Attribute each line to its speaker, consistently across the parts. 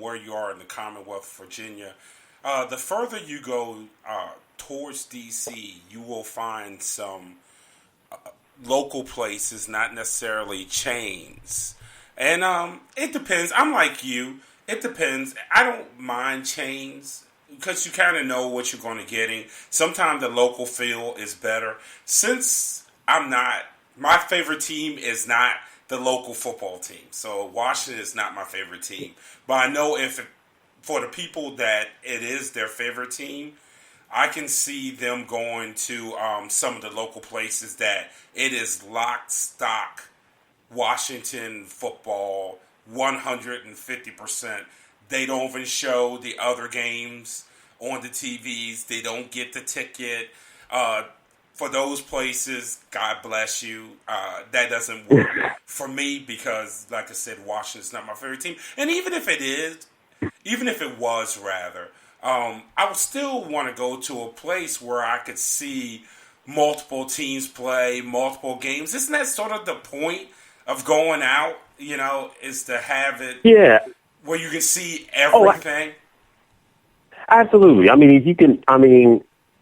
Speaker 1: where you are in the Commonwealth of Virginia, the further you go towards D.C., you will find some local places, not necessarily chains. And it depends. I'm like you. It depends. I don't mind chains because you kind of know what you're going to getting. Sometimes the local feel is better. Since I'm not, my favorite team is not the local football team. So Washington is not my favorite team. But I know if for the people that it is their favorite team, I can see them going to some of the local places that it is lock, stock, Washington football, 150%. They don't even show the other games on the TVs. They don't get the ticket. For those places, God bless you. That doesn't work for me because, like I said, Washington's not my favorite team. And even if it is, even if it was, rather, I would still want to go to a place where I could see multiple teams play, multiple games. Isn't that sort of the point of going out, is to have it where you can see everything?
Speaker 2: Absolutely. I mean, if you can,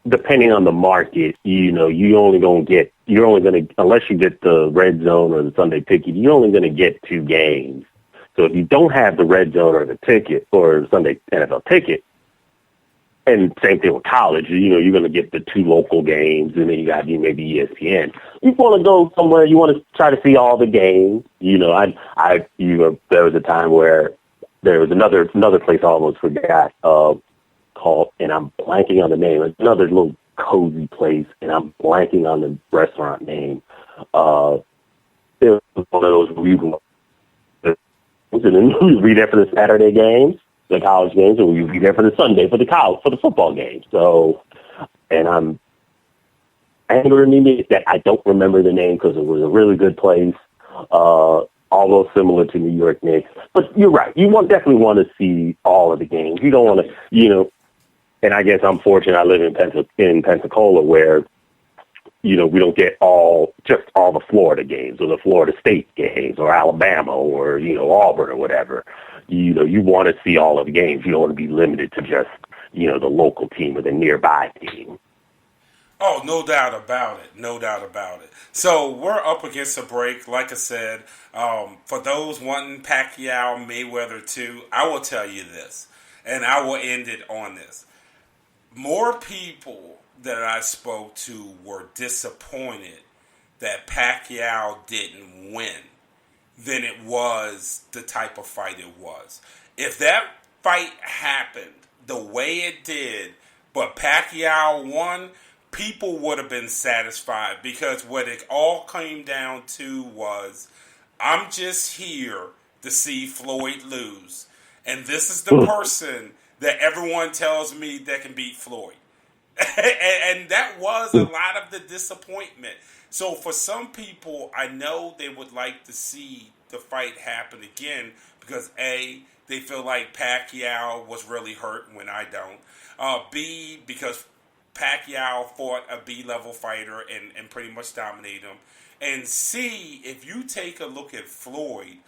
Speaker 2: depending on the market, you're only going to, unless you get the red zone or the Sunday ticket, you're only going to get 2 games. So if you don't have the red zone or the ticket or the Sunday NFL ticket, and same thing with college, you're going to get the 2 local games, and then you got maybe ESPN. You want to go somewhere, you want to try to see all the games. There was a time where there was another place I almost forgot called, and I'm blanking on the name. It's another little cozy place, and I'm blanking on the restaurant name. It was one of those where we be there for the Saturday games, the college games, and we'd be there for the Sunday for the football games. So, and I'm angry me that I don't remember the name because it was a really good place, although similar to New York Knicks. But you're right. You definitely want to see all of the games. You don't want to, and I guess I'm fortunate I live in Pensacola where, we don't get just all the Florida games or the Florida State games or Alabama or, Auburn or whatever. You want to see all of the games. You don't want to be limited to just, the local team or the nearby team.
Speaker 1: Oh, no doubt about it. No doubt about it. So we're up against a break. Like I said, for those wanting Pacquiao Mayweather 2, I will tell you this, and I will end it on this. More people that I spoke to were disappointed that Pacquiao didn't win than it was the type of fight it was. If that fight happened the way it did, but Pacquiao won, people would have been satisfied because what it all came down to was, I'm just here to see Floyd lose. And this is the person that everyone tells me that can beat Floyd. And that was a lot of the disappointment. So for some people, I know they would like to see the fight happen again because A, they feel like Pacquiao was really hurt when I don't. B, because Pacquiao fought a B-level fighter and pretty much dominated him. And C, if you take a look at Floyd,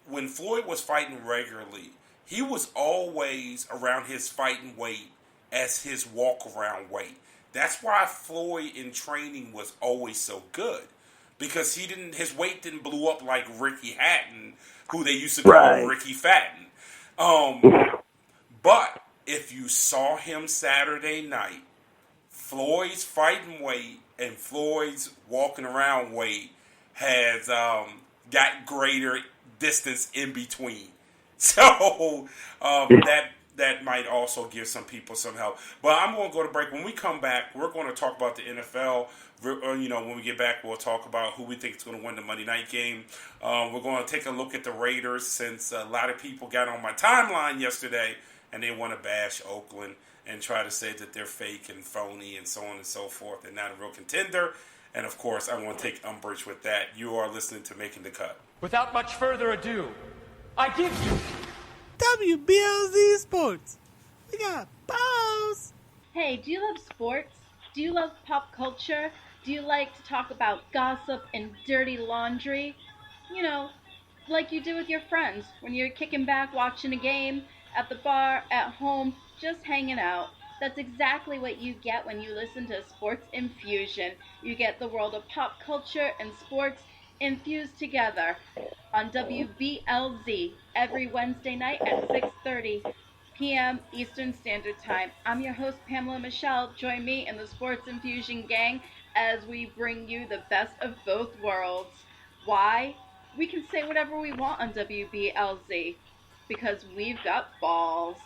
Speaker 1: when Floyd was fighting regularly, he was always around his fighting weight as his walk-around weight. That's why Floyd in training was always so good, because his weight didn't blow up like Ricky Hatton, who they used to call Ricky Fatten. But if you saw him Saturday night, Floyd's fighting weight and Floyd's walking around weight has got greater distance in between. So that might also give some people some help. But I'm going to go to break. When we come back, we're going to talk about the NFL. When we get back, we'll talk about who we think is going to win the Monday night game. We're going to take a look at the Raiders, since a lot of people got on my timeline yesterday and they want to bash Oakland and try to say that they're fake and phony and so on and so forth and not a real contender. And, of course, I want to take umbrage with that. You are listening to Making the Cut.
Speaker 3: Without much further ado, I give you
Speaker 4: WBLZ Sports. We got balls.
Speaker 5: Hey, do you love sports? Do you love pop culture? Do you like to talk about gossip and dirty laundry? like you do with your friends when you're kicking back watching a game at the bar, at home, just hanging out. That's exactly what you get when you listen to Sports Infusion. You get the world of pop culture and sports infused together on WBLZ every Wednesday night at 6:30 p.m. Eastern Standard Time. I'm your host, Pamela Michelle. Join me in the Sports Infusion gang as we bring you the best of both worlds. Why? We can say whatever we want on WBLZ because we've got balls.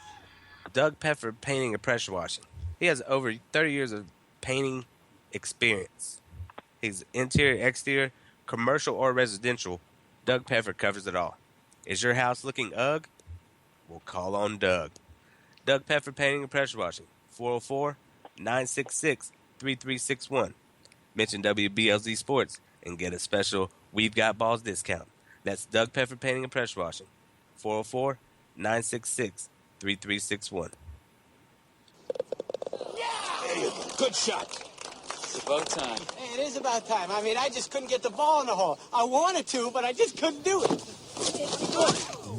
Speaker 6: Doug Peffer painting and pressure washing. He has over 30 years of painting experience. He's interior, exterior, commercial, or residential. Doug Peffer covers it all. Is your house looking ugh? We'll call on Doug. Doug Peffer painting and pressure washing. 404-966-3361. Mention WBLZ Sports and get a special We've Got Balls discount. That's Doug Peffer painting and pressure washing. 404-966-3361.
Speaker 7: Hey, good shot.
Speaker 8: It's about time.
Speaker 7: Hey, it is about time. I mean, I just couldn't get the ball in the hole. I wanted to, but I just couldn't do it.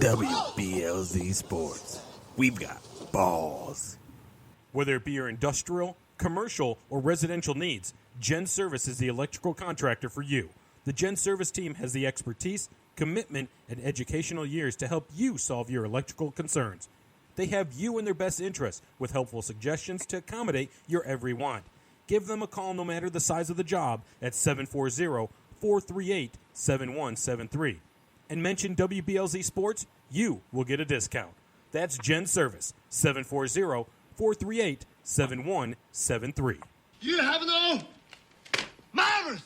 Speaker 4: WBLZ Sports. We've got balls.
Speaker 9: Whether it be your industrial, commercial, or residential needs, Gen Service is the electrical contractor for you. The Gen Service team has the expertise, commitment, and educational years to help you solve your electrical concerns. They have you in their best interest with helpful suggestions to accommodate your every want. Give them a call no matter the size of the job at 740-438-7173. And mention WBLZ Sports, you will get a discount. That's Gen Service, 740-438-7173.
Speaker 7: You have no marbles.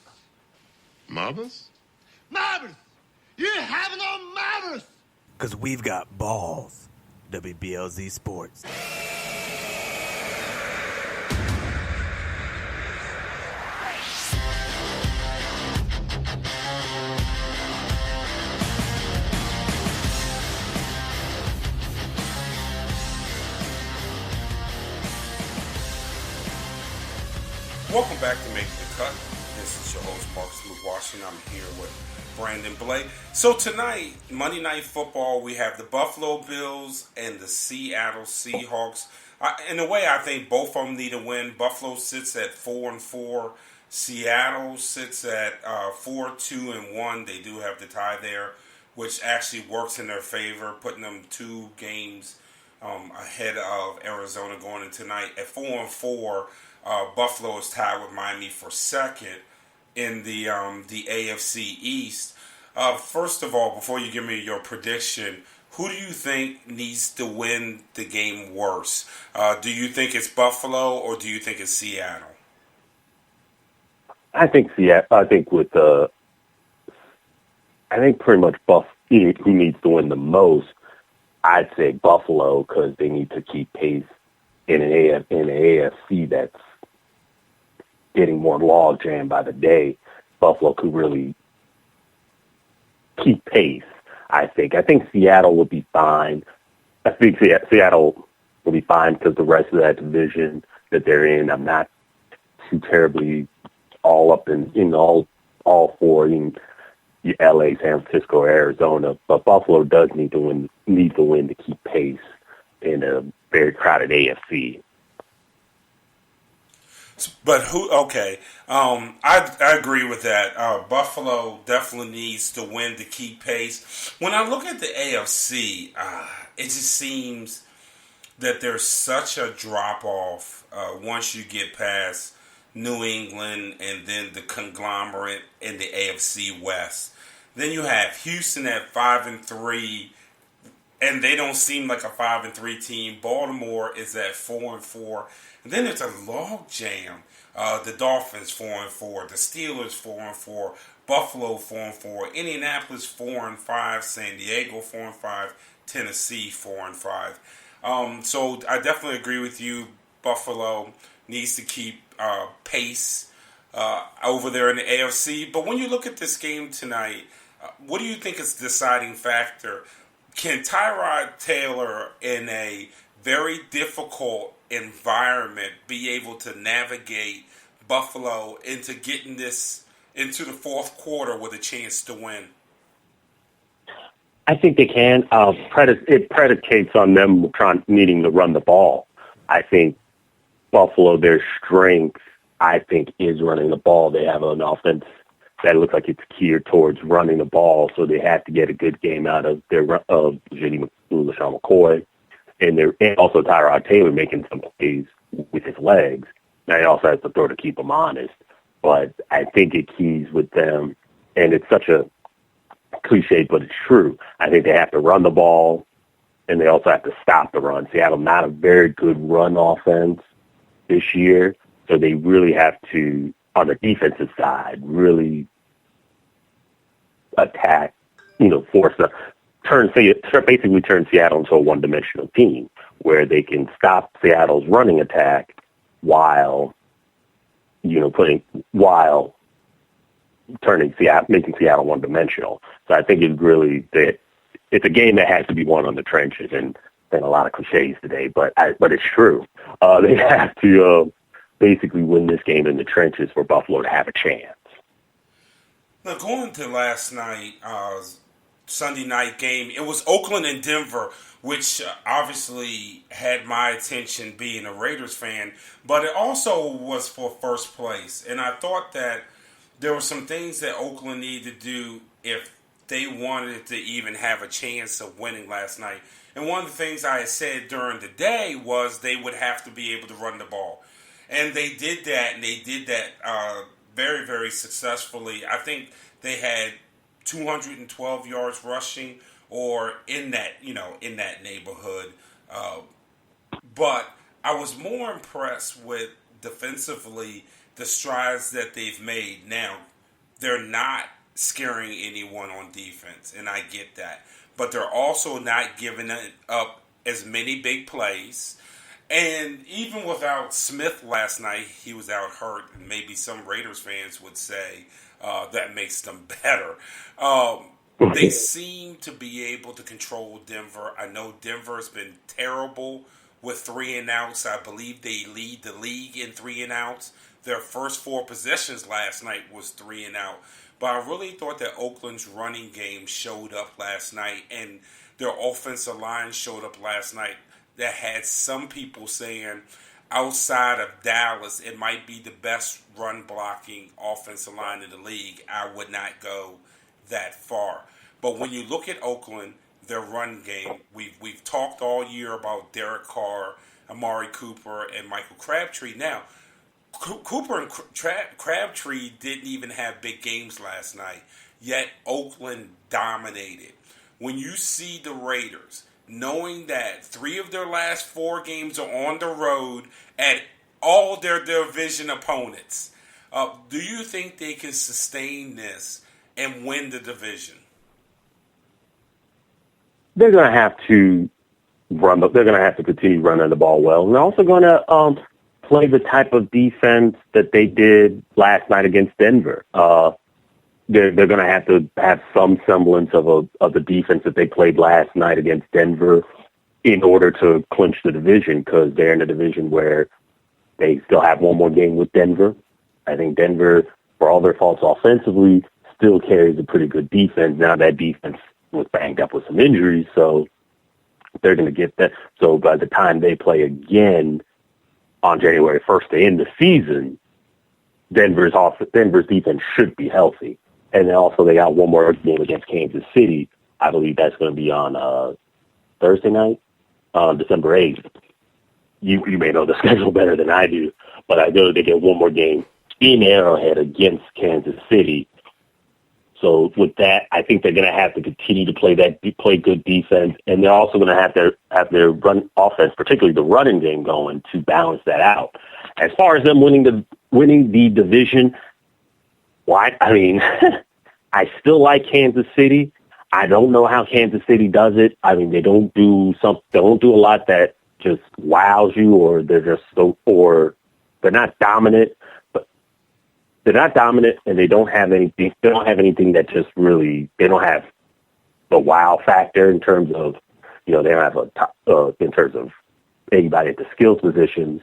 Speaker 10: Marbles?
Speaker 7: Marbles. You have no marbles.
Speaker 4: Because we've got balls. WBLZ Sports.
Speaker 1: Welcome back to Make the Cut. This is your host, Marcus McWashington. I'm here with Brandon Blake. So tonight, Monday Night Football, we have the Buffalo Bills and the Seattle Seahawks. In a way, I think both of them need a win. Buffalo sits at 4-4. Seattle sits at 4-2-1. They do have the tie there, which actually works in their favor, putting them 2 games ahead of Arizona going into tonight. At 4-4, Buffalo is tied with Miami for second in the AFC East. First of all, before you give me your prediction, who do you think needs to win the game worse? Do you think it's Buffalo or do you think it's Seattle?
Speaker 2: I think Seattle. I think pretty much who needs to win the most. I'd say Buffalo because they need to keep pace in an AFC that's getting more log jammed by the day. Buffalo could really keep pace, I think. I think Seattle will be fine. I think Seattle will be fine because the rest of that division that they're in, I'm not too terribly all up in all four, in LA, San Francisco, Arizona. But Buffalo does need to win to keep pace in a very crowded AFC.
Speaker 1: But who? Okay, I agree with that. Buffalo definitely needs to win to keep pace. When I look at the AFC, it just seems that there's such a drop off once you get past New England and then the conglomerate in the AFC West. Then you have Houston at 5-3. And they don't seem like a 5-3 team. Baltimore is at 4-4. And then there's a log jam. The Dolphins 4-4. The Steelers 4-4. Buffalo 4-4. Indianapolis 4-5. San Diego 4-5. Tennessee 4-5. So I definitely agree with you. Buffalo needs to keep pace over there in the AFC. But when you look at this game tonight, what do you think is the deciding factor? Can Tyrod Taylor, in a very difficult environment, be able to navigate Buffalo into getting this into the fourth quarter with a chance to win?
Speaker 2: I think they can. It predicates on them needing to run the ball. I think Buffalo, their strength, I think, is running the ball. They have an offense that looks like it's geared towards running the ball, so they have to get a good game out of LaShawn McCoy, and also Tyrod Taylor making some plays with his legs. Now he also has to throw to keep them honest, but I think it keys with them, and it's such a cliche, but it's true. I think they have to run the ball, and they also have to stop the run. Seattle not a very good run offense this year, so they really have to, on the defensive side, really attack, basically turn Seattle into a one-dimensional team where they can stop Seattle's running attack while making Seattle one-dimensional. So I think it's a game that has to be won on the trenches, and a lot of cliches today, but it's true. They have to basically win this game in the trenches for Buffalo to have a chance.
Speaker 1: Now, going to last night, Sunday night game, it was Oakland and Denver, which obviously had my attention being a Raiders fan, but it also was for first place. And I thought that there were some things that Oakland needed to do if they wanted to even have a chance of winning last night. And one of the things I had said during the day was they would have to be able to run the ball. And they did that, and they did that very, very successfully. I think they had 212 yards rushing, or in that neighborhood. But I was more impressed with defensively the strides that they've made. Now, they're not scaring anyone on defense, and I get that. But they're also not giving up as many big plays. And even without Smith last night, he was out hurt, and maybe some Raiders fans would say that makes them better. They seem to be able to control Denver. I know Denver's been terrible with 3-and-outs. I believe they lead the league in 3-and-outs. Their first 4 possessions last night was 3-and-out. But I really thought that Oakland's running game showed up last night, and their offensive line showed up last night. That had some people saying outside of Dallas, it might be the best run blocking offensive line in the league. I would not go that far. But when you look at Oakland, their run game, we've talked all year about Derek Carr, Amari Cooper, and Michael Crabtree. Now, Cooper and Crabtree didn't even have big games last night, yet Oakland dominated. When you see the Raiders, knowing that 3 of their last 4 games are on the road at all their division opponents, do you think they can sustain this and win the division?
Speaker 2: They're going to have to run. They're going to have to continue running the ball well, and they're also going to play the type of defense that they did last night against Denver. They're going to have some semblance of the defense that they played last night against Denver in order to clinch the division, because they're in a division where they still have one more game with Denver. I think Denver, for all their faults offensively, still carries a pretty good defense. Now that defense was banged up with some injuries, so they're going to get that. So by the time they play again on January 1st to end the season, Denver's defense should be healthy. And then also they got one more game against Kansas City. I believe that's going to be on Thursday night, on December 8th. You may know the schedule better than I do, but I know they get one more game in Arrowhead against Kansas City. So with that, I think they're going to have to continue to play good defense, and they're also going to have their run offense, particularly the running game, going to balance that out. As far as them winning the division, I still like Kansas City. I don't know how Kansas City does it. I mean, they don't do a lot that just wows you, or they're not dominant. They're not dominant, and they don't have anything. They don't have anything that just really. They don't have the wow factor in terms of, they don't have a top, in terms of anybody at the skills positions.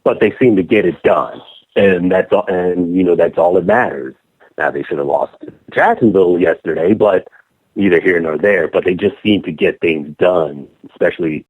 Speaker 2: But they seem to get it done, and that's all. And that's all that matters. Now they should have lost to Jacksonville yesterday, but neither here nor there, but they just seem to get things done, especially